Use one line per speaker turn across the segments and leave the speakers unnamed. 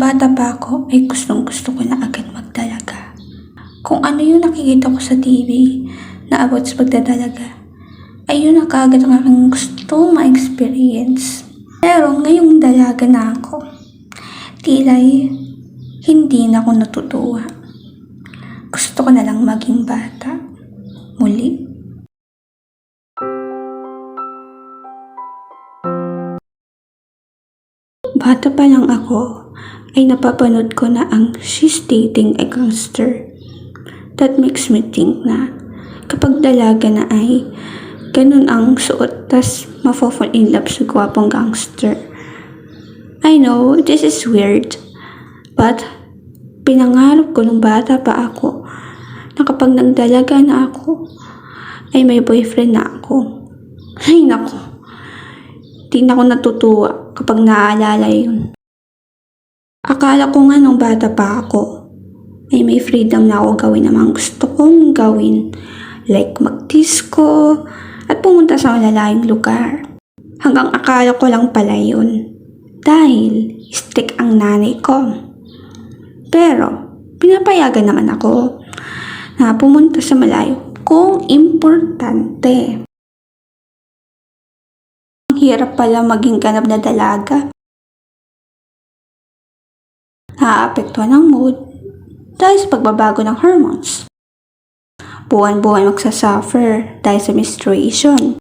bata pa ako ay gustong-gusto ko na agad magdalaga. Kung ano yung nakikita ko sa TV na about sa pagdadalaga, ay yun na kaagad ang aking gusto ma-experience. Pero ngayong dalaga na ako, tila'y hindi na ako natutuwa. Gusto ko na lang maging bata. Muli. Bata pa lang ako, ay napapanood ko na ang She's Dating a Gangster. That makes me think na kapag dalaga na ay ganun ang suot, tas mafo-fall in love sa gwapong gangster. I know, this is weird, but pinangarap ko nung bata pa ako na kapag nagdalaga na ako, ay may boyfriend na ako. Ay nako, di na ako natutuwa kapag naaalala yun. Akala ko nga nung bata pa ako, ay may freedom na ako gawin ang mga gusto kong gawin. Like mag-disco at pumunta sa malalayong lugar. Hanggang akala ko lang pala yun. Dahil strict ang nanay ko. Pero pinapayagan naman ako na pumunta sa malayo kung importante. Ang hirap pala maging ganap na dalaga. Naaapektuhan ang mood dahil sa pagbabago ng hormones. Buwan-buwan magsasuffer dahil sa menstruation.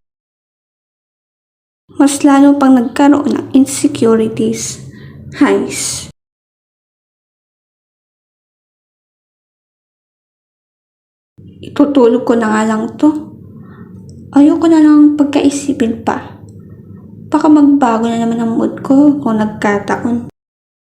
Mas lalo pang nagkaroon ng insecurities. Highs. Itutulog ko na nga lang to. Ayoko na lang pagkaisipin pa. Baka magbago na naman ang mood ko kung nagkataon.